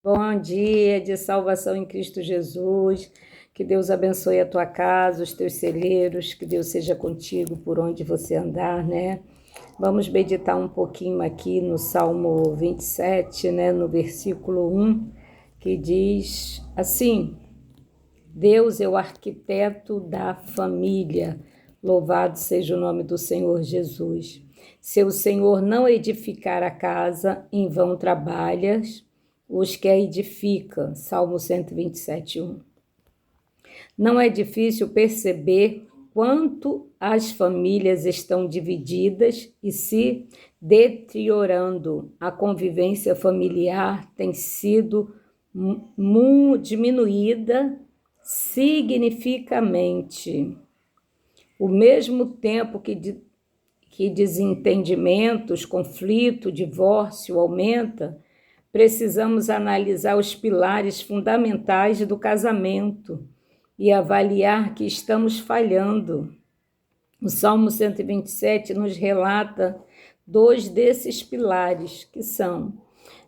Bom dia de salvação em Cristo Jesus. Que Deus abençoe a tua casa, os teus celeiros, que Deus seja contigo por onde você andar, né? Vamos meditar um pouquinho aqui no Salmo 27, né, no versículo 1, que diz assim: Deus é o arquiteto da família. Louvado seja o nome do Senhor Jesus. Se o Senhor não edificar a casa, em vão trabalhas os que a edificam. Salmo 127, 1. Não é difícil perceber quanto as famílias estão divididas e se deteriorando. A convivência familiar tem sido diminuída significativamente. O mesmo tempo que desentendimentos, conflito, divórcio aumenta, precisamos analisar os pilares fundamentais do casamento e avaliar que estamos falhando. O Salmo 127 nos relata dois desses pilares, que são: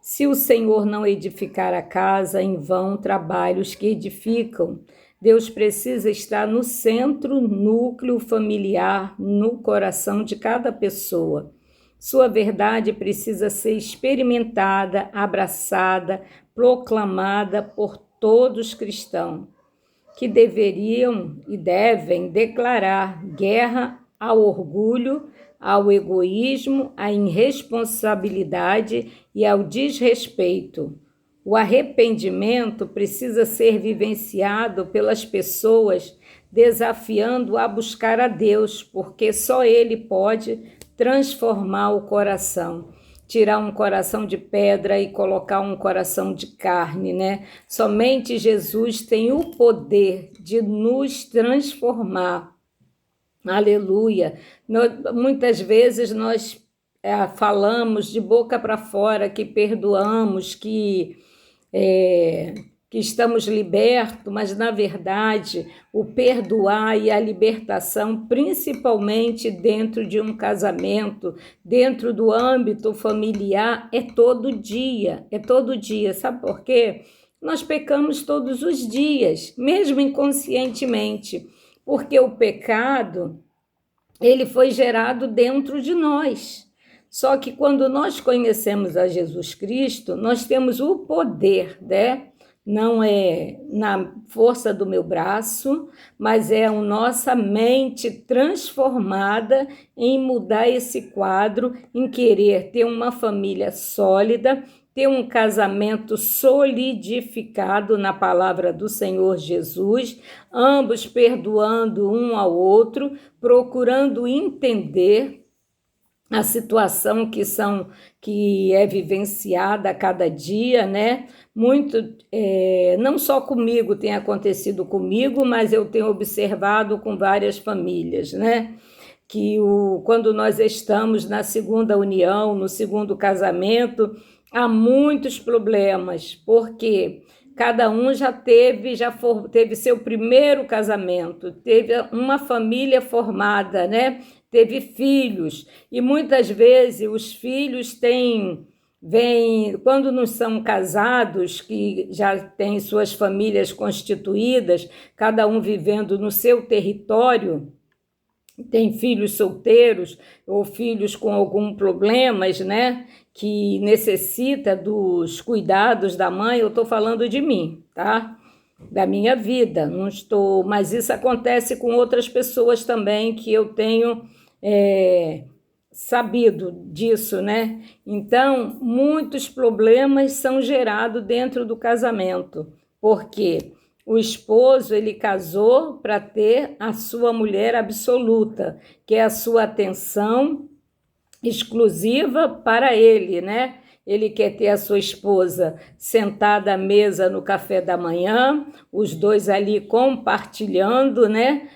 se o Senhor não edificar a casa, em vão trabalham os que edificam. Deus precisa estar no centro, núcleo familiar, no coração de cada pessoa. Sua verdade precisa ser experimentada, abraçada, proclamada por todos os cristãos, que deveriam e devem declarar guerra ao orgulho, ao egoísmo, à irresponsabilidade e ao desrespeito. O arrependimento precisa ser vivenciado pelas pessoas, desafiando a buscar a Deus, porque só Ele pode transformar o coração, tirar um coração de pedra e colocar um coração de carne, né? Somente Jesus tem o poder de nos transformar. Aleluia! Muitas vezes nós falamos de boca para fora que perdoamos, que estamos libertos, mas na verdade o perdoar e a libertação, principalmente dentro de um casamento, dentro do âmbito familiar, é todo dia, sabe por quê? Nós pecamos todos os dias, mesmo inconscientemente, porque o pecado, ele foi gerado dentro de nós. Só que quando nós conhecemos a Jesus Cristo, nós temos o poder, né? Não é na força do meu braço, mas é a nossa mente transformada em mudar esse quadro, em querer ter uma família sólida, ter um casamento solidificado na palavra do Senhor Jesus, ambos perdoando um ao outro, procurando entender a situação que é vivenciada a cada dia, né? Muito, não só comigo tem acontecido comigo, mas eu tenho observado com várias famílias, né? Que quando nós estamos na segunda união, no segundo casamento, há muitos problemas, porque cada um já teve seu primeiro casamento, teve uma família formada, né? Teve filhos, e muitas vezes os filhos quando não são casados, que já têm suas famílias constituídas, cada um vivendo no seu território, tem filhos solteiros ou filhos com algum problemas, né, que necessita dos cuidados da mãe. Eu estou falando de mim, tá? Da minha vida, não estou, mas isso acontece com outras pessoas também que eu tenho sabido disso, né? Então, muitos problemas são gerados dentro do casamento, porque o esposo, ele casou para ter a sua mulher absoluta, que é a sua atenção exclusiva para ele, né? Ele quer ter a sua esposa sentada à mesa no café da manhã, os dois ali compartilhando, né?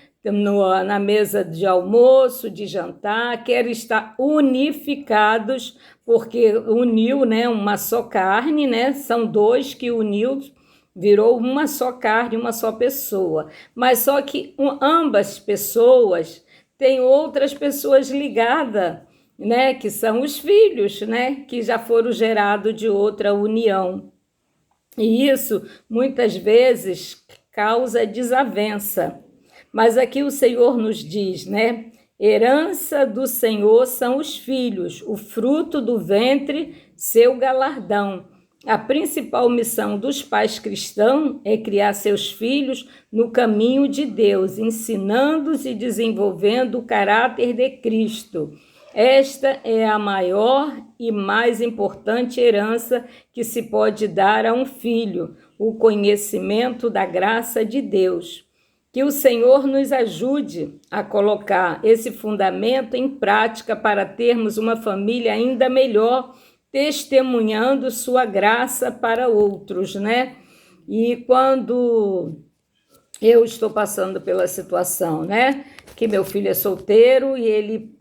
Na mesa de almoço, de jantar, quer estar unificados, porque uniu, né? Uma só carne, né? São dois que uniu, virou uma só carne, uma só pessoa. Mas só que ambas pessoas têm outras pessoas ligadas, né, que são os filhos, né, que já foram gerados de outra união. E isso, muitas vezes, causa desavença. Mas aqui o Senhor nos diz, né? Herança do Senhor são os filhos, o fruto do ventre, seu galardão. A principal missão dos pais cristãos é criar seus filhos no caminho de Deus, ensinando-os e desenvolvendo o caráter de Cristo. Esta é a maior e mais importante herança que se pode dar a um filho, o conhecimento da graça de Deus. Que o Senhor nos ajude a colocar esse fundamento em prática para termos uma família ainda melhor, testemunhando sua graça para outros, né? E quando eu estou passando pela situação, né? Que meu filho é solteiro e ele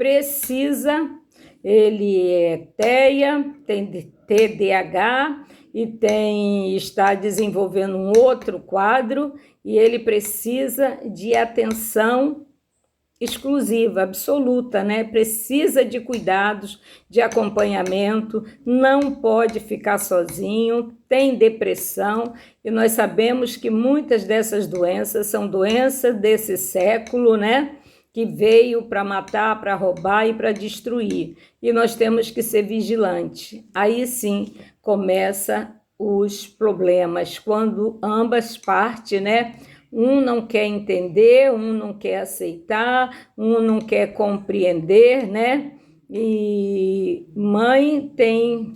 é TEA, tem TDAH e está desenvolvendo um outro quadro e ele precisa de atenção exclusiva, absoluta, né? Precisa de cuidados, de acompanhamento, não pode ficar sozinho, tem depressão, e nós sabemos que muitas dessas doenças são doenças desse século, né? Que veio para matar, para roubar e para destruir. E nós temos que ser vigilantes. Aí sim começa os problemas, quando ambas partes, né? Um não quer entender, um não quer aceitar, um não quer compreender, né? E mãe tem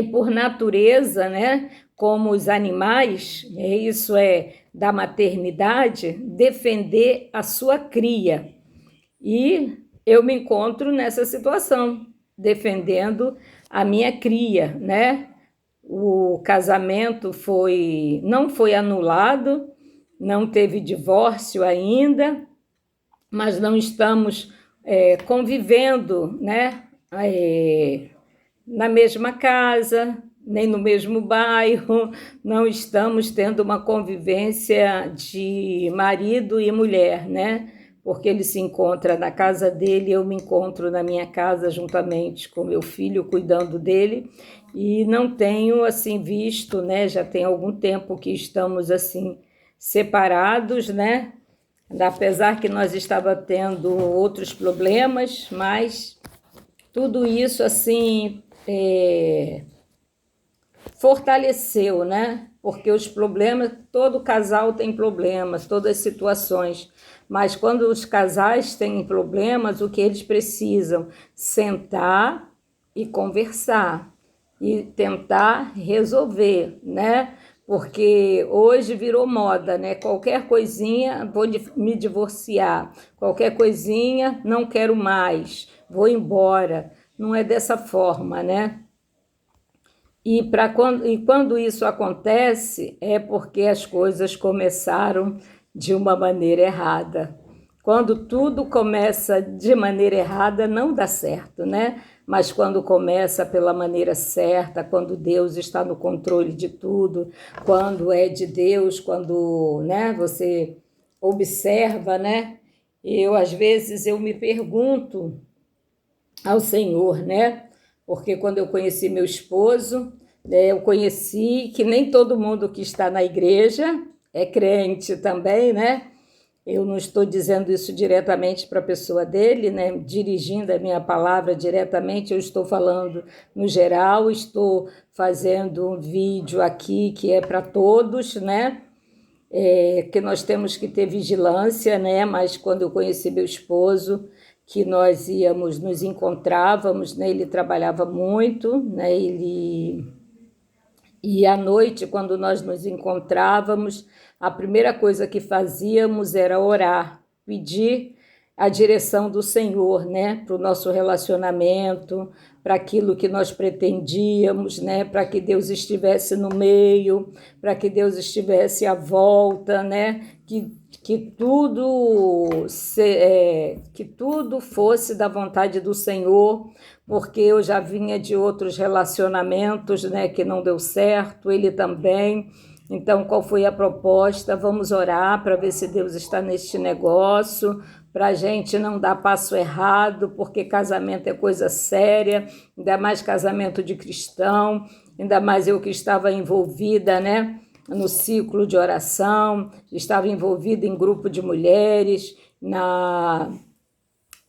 por natureza, né? Como os animais, isso é da maternidade, defender a sua cria. E eu me encontro nessa situação, defendendo a minha cria, né? O casamento não foi anulado, não teve divórcio ainda, mas não estamos convivendo, né, na mesma casa, nem no mesmo bairro, não estamos tendo uma convivência de marido e mulher, né? Porque ele se encontra na casa dele, eu me encontro na minha casa juntamente com meu filho, cuidando dele, e não tenho assim visto, né? Já tem algum tempo que estamos assim separados, né? Apesar que nós estávamos tendo outros problemas, mas tudo isso assim fortaleceu, né? Porque os problemas, todo casal tem problemas, todas as situações, mas quando os casais têm problemas, o que eles precisam? Sentar e conversar e tentar resolver, né? Porque hoje virou moda, né? Qualquer coisinha, vou me divorciar. Qualquer coisinha, não quero mais, vou embora. Não é dessa forma, né? E quando isso acontece, é porque as coisas começaram de uma maneira errada. Quando tudo começa de maneira errada, não dá certo, né? Mas quando começa pela maneira certa, quando Deus está no controle de tudo, quando é de Deus, quando, né, você observa, né? Às vezes, eu me pergunto ao Senhor, né? Porque quando eu conheci meu esposo, eu conheci que nem todo mundo que está na igreja é crente também, né? Eu não estou dizendo isso diretamente para a pessoa dele, né? Dirigindo a minha palavra diretamente, eu estou falando no geral, estou fazendo um vídeo aqui que é para todos, né? Que nós temos que ter vigilância, né? Mas quando eu conheci meu esposo, que nós nos encontrávamos, né? Ele trabalhava muito, né? E à noite, quando nós nos encontrávamos, a primeira coisa que fazíamos era orar, pedir a direção do Senhor, né, para o nosso relacionamento, para aquilo que nós pretendíamos, né, para que Deus estivesse no meio, para que Deus estivesse à volta, né, que tudo fosse da vontade do Senhor, porque eu já vinha de outros relacionamentos, né, que não deu certo, ele também. Então, qual foi a proposta? Vamos orar para ver se Deus está neste negócio, para a gente não dar passo errado, porque casamento é coisa séria, ainda mais casamento de cristão, ainda mais eu que estava envolvida, né, no ciclo de oração, estava envolvida em grupo de mulheres,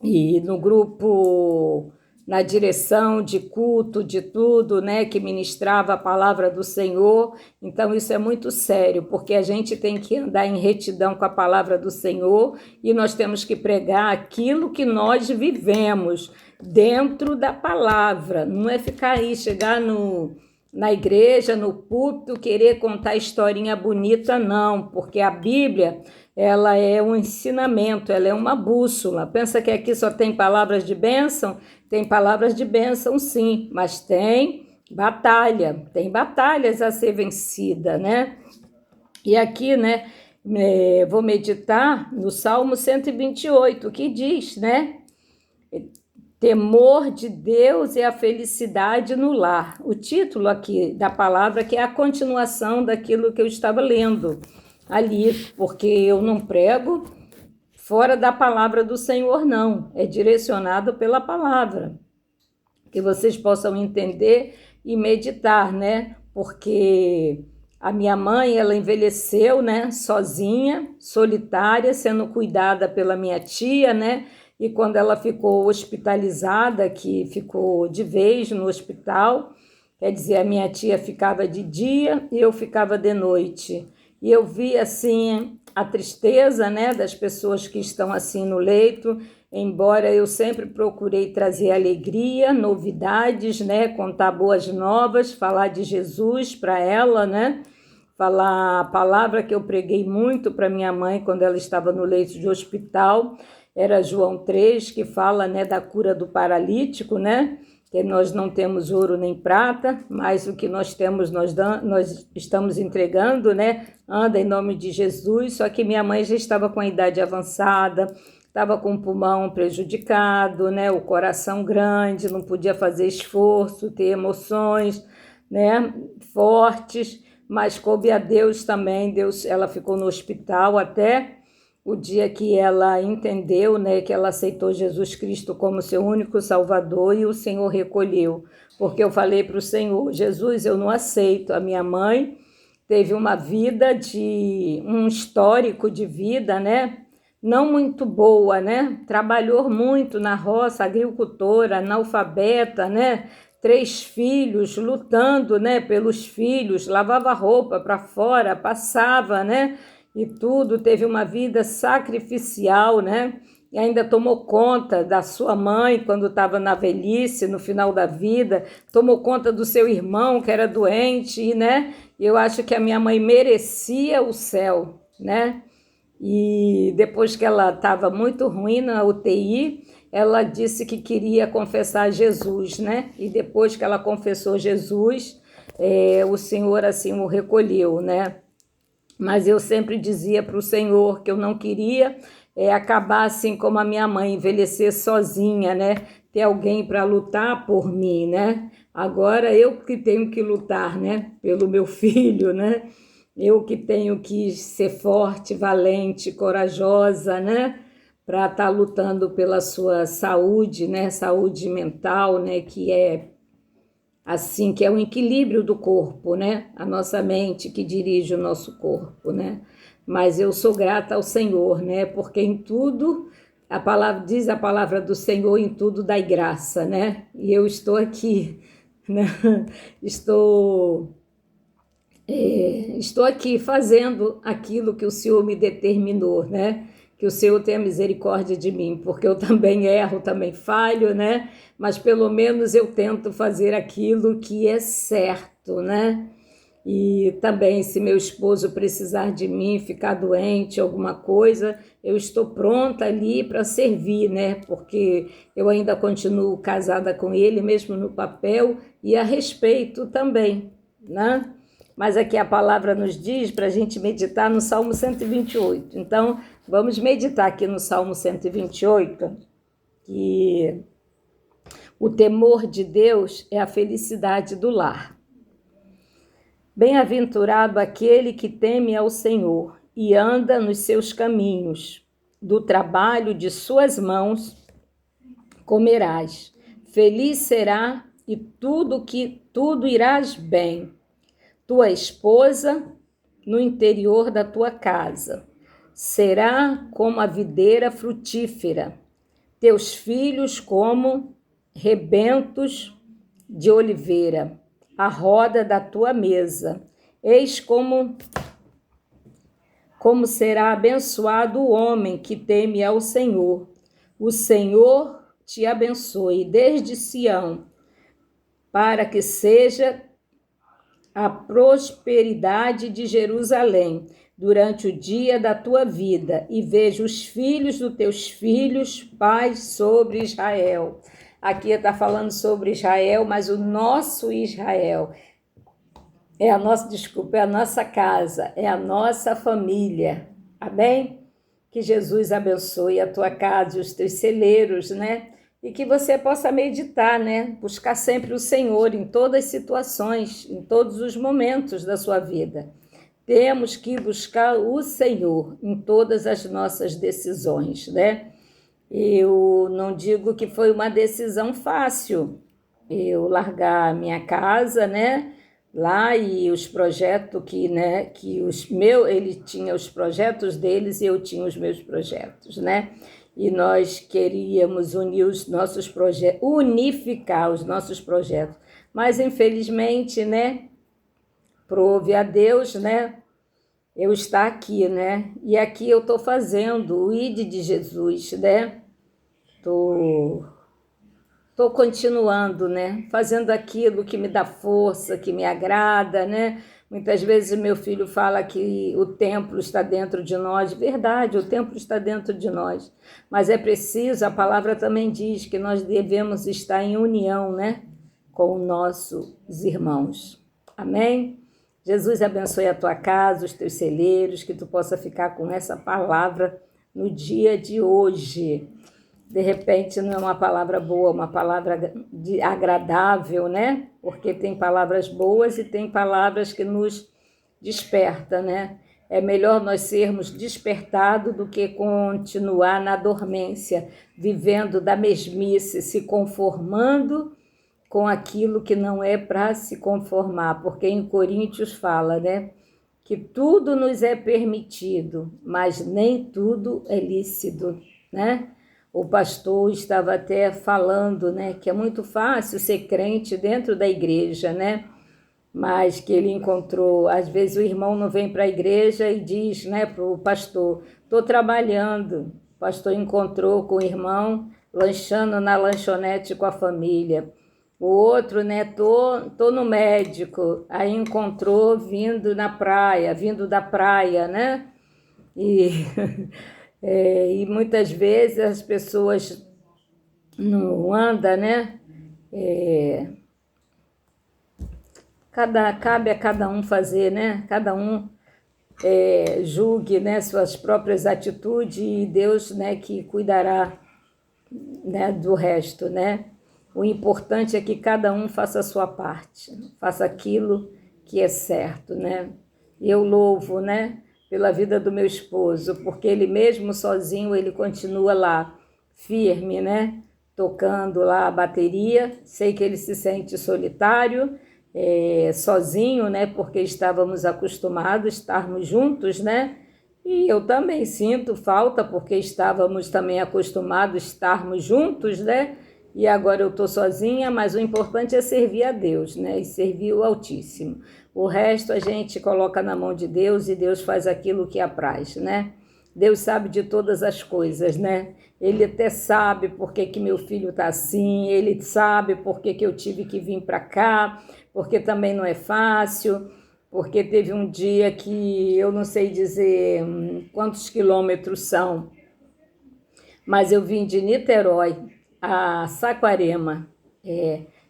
e no grupo, na direção de culto, de tudo, né, que ministrava a palavra do Senhor. Então isso é muito sério, porque a gente tem que andar em retidão com a palavra do Senhor e nós temos que pregar aquilo que nós vivemos dentro da palavra. Não é ficar aí, chegar na igreja, no púlpito, querer contar historinha bonita, não, porque a Bíblia, ela é um ensinamento, ela é uma bússola. Pensa que aqui só tem palavras de bênção? Tem palavras de bênção, sim, mas tem batalhas a ser vencida, né? E aqui, né, vou meditar no Salmo 128, que diz, né? Temor de Deus é a felicidade no lar. O título aqui da palavra que é a continuação daquilo que eu estava lendo ali, porque eu não prego fora da palavra do Senhor, não. É direcionado pela palavra. Que vocês possam entender e meditar, né? Porque a minha mãe, ela envelheceu, né? Sozinha, solitária, sendo cuidada pela minha tia, né? E quando ela ficou hospitalizada, que ficou de vez no hospital, quer dizer, a minha tia ficava de dia e eu ficava de noite. E eu vi, assim, a tristeza, né, das pessoas que estão assim no leito, embora eu sempre procurei trazer alegria, novidades, né, contar boas novas, falar de Jesus para ela, né, falar a palavra que eu preguei muito para minha mãe quando ela estava no leito de hospital, era João 3, que fala, né, da cura do paralítico, né, que nós não temos ouro nem prata, mas o que nós temos nós estamos entregando, né, anda em nome de Jesus. Só que minha mãe já estava com a idade avançada, estava com o pulmão prejudicado, né, o coração grande, não podia fazer esforço, ter emoções, né, fortes, mas coube a Deus também. Deus, ela ficou no hospital até o dia que ela entendeu, né, que ela aceitou Jesus Cristo como seu único Salvador, e o Senhor recolheu. Porque eu falei para o Senhor: Jesus, eu não aceito. A minha mãe teve uma vida um histórico de vida, né, não muito boa, né, trabalhou muito na roça, agricultora, analfabeta, né, 3 filhos, lutando, né, pelos filhos, lavava roupa para fora, passava, né, e tudo, teve uma vida sacrificial, né? E ainda tomou conta da sua mãe quando estava na velhice, no final da vida, tomou conta do seu irmão que era doente, e, né? Eu acho que a minha mãe merecia o céu, né? E depois que ela estava muito ruim na UTI, ela disse que queria confessar Jesus, né? E depois que ela confessou Jesus, o Senhor assim o recolheu, né? Mas eu sempre dizia para o Senhor que eu não queria acabar assim como a minha mãe, envelhecer sozinha, né? Ter alguém para lutar por mim, né? Agora eu que tenho que lutar, né? Pelo meu filho, né? Eu que tenho que ser forte, valente, corajosa, né? Para estar lutando pela sua saúde, né? Saúde mental, né? Que é assim, que é o equilíbrio do corpo, né? A nossa mente que dirige o nosso corpo, né? Mas eu sou grata ao Senhor, né? Porque em tudo, a palavra diz, a palavra do Senhor, em tudo dai graça, né? E eu estou aqui, né? Estou aqui fazendo aquilo que o Senhor me determinou, né? Que o Senhor tenha misericórdia de mim, porque eu também erro, também falho, né? Mas pelo menos eu tento fazer aquilo que é certo, né? E também, se meu esposo precisar de mim, ficar doente, alguma coisa, eu estou pronta ali para servir, né? Porque eu ainda continuo casada com ele, mesmo no papel, e a respeito também, né? Mas aqui a palavra nos diz para a gente meditar no Salmo 128. Então, vamos meditar aqui no Salmo 128, que o temor de Deus é a felicidade do lar. Bem-aventurado aquele que teme ao Senhor e anda nos seus caminhos. Do trabalho de suas mãos comerás. Feliz será e tudo que tudo irás bem. Tua esposa no interior da tua casa será como a videira frutífera, teus filhos como rebentos de oliveira, a roda da tua mesa. Eis como será abençoado o homem que teme ao Senhor. O Senhor te abençoe desde Sião, para que seja a prosperidade de Jerusalém durante o dia da tua vida, e veja os filhos dos teus filhos, paz sobre Israel. Aqui está falando sobre Israel, mas o nosso Israel é a nossa casa, é a nossa família. Amém? Que Jesus abençoe a tua casa e os teus celeiros, né? E que você possa meditar, né? Buscar sempre o Senhor em todas as situações, em todos os momentos da sua vida. Temos que buscar o Senhor em todas as nossas decisões, né? Eu não digo que foi uma decisão fácil, eu largar a minha casa, né? Lá, e os projetos ele tinha os projetos deles e eu tinha os meus projetos, né? E nós queríamos unificar os nossos projetos, mas infelizmente, né? Prove a Deus, né? Eu estar aqui, né? E aqui eu estou fazendo o ID de Jesus, né? Estou continuando, né? Fazendo aquilo que me dá força, que me agrada, né? Muitas vezes meu filho fala que o templo está dentro de nós. Verdade, o templo está dentro de nós. Mas é preciso, a palavra também diz que nós devemos estar em união, né? Com os nossos irmãos. Amém? Jesus abençoe a tua casa, os teus celeiros, que tu possa ficar com essa palavra no dia de hoje. De repente não é uma palavra boa, uma palavra agradável, né? Porque tem palavras boas e tem palavras que nos despertam, né? É melhor nós sermos despertados do que continuar na dormência, vivendo da mesmice, se conformando com aquilo que não é para se conformar, porque em Coríntios fala, né? Que tudo nos é permitido, mas nem tudo é lícito, né? O pastor estava até falando, né, que é muito fácil ser crente dentro da igreja, né? Mas que ele encontrou, às vezes o irmão não vem para a igreja e diz, né, para o pastor, estou trabalhando. O pastor encontrou com o irmão lanchando na lanchonete com a família. O outro, né, tô no médico, aí encontrou vindo da praia, né? E e muitas vezes as pessoas não andam, né? Cabe a cada um fazer, né? Cada um julgue, né, suas próprias atitudes, e Deus, né, que cuidará, né, do resto, né? O importante é que cada um faça a sua parte, faça aquilo que é certo, né? E eu louvo, né, pela vida do meu esposo, porque ele mesmo sozinho, ele continua lá, firme, né? Tocando lá a bateria. Sei que ele se sente solitário, sozinho, né? Porque estávamos acostumados a estarmos juntos, né? E eu também sinto falta, porque estávamos também acostumados a estarmos juntos, né? E agora eu estou sozinha, mas o importante é servir a Deus, né? E servir o Altíssimo. O resto a gente coloca na mão de Deus e Deus faz aquilo que apraz, né? Deus sabe de todas as coisas, né? Ele até sabe por que meu filho está assim, ele sabe por que eu tive que vir para cá, porque também não é fácil, porque teve um dia que eu não sei dizer quantos quilômetros são, mas eu vim de Niterói a Saquarema,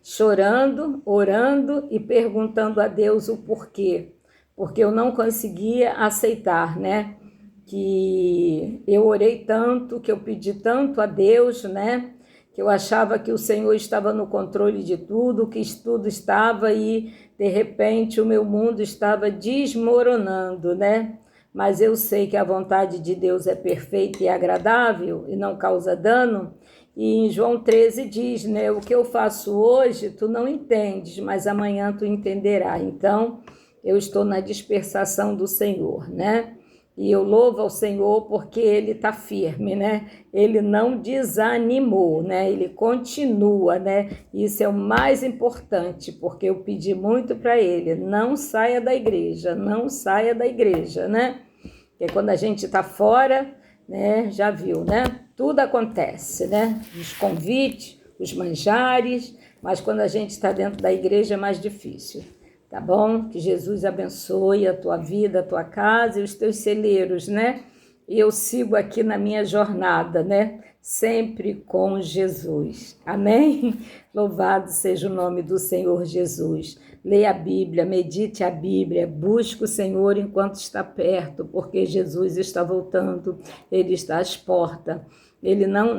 chorando, orando e perguntando a Deus o porquê, porque eu não conseguia aceitar, né? Que eu orei tanto, que eu pedi tanto a Deus, né? Que eu achava que o Senhor estava no controle de tudo, que tudo estava, e de repente o meu mundo estava desmoronando, né? Mas eu sei que a vontade de Deus é perfeita e agradável e não causa dano, E em João 13 diz, né, o que eu faço hoje tu não entendes, mas amanhã tu entenderás. Então, eu estou na dispersação do Senhor, né? E eu louvo ao Senhor porque Ele está firme, né? Ele não desanimou, né? Ele continua, né? Isso é o mais importante, porque eu pedi muito para Ele, não saia da igreja, não saia da igreja, né? Porque quando a gente está fora, né? Já viu, né? Tudo acontece, né? Os convites, os manjares, mas quando a gente está dentro da igreja é mais difícil. Tá bom? Que Jesus abençoe a tua vida, a tua casa e os teus celeiros, né? E eu sigo aqui na minha jornada, né? Sempre com Jesus. Amém? Louvado seja o nome do Senhor Jesus. Leia a Bíblia, medite a Bíblia, busque o Senhor enquanto está perto, porque Jesus está voltando, Ele está às portas.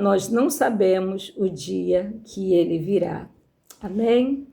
Nós não sabemos o dia que Ele virá. Amém?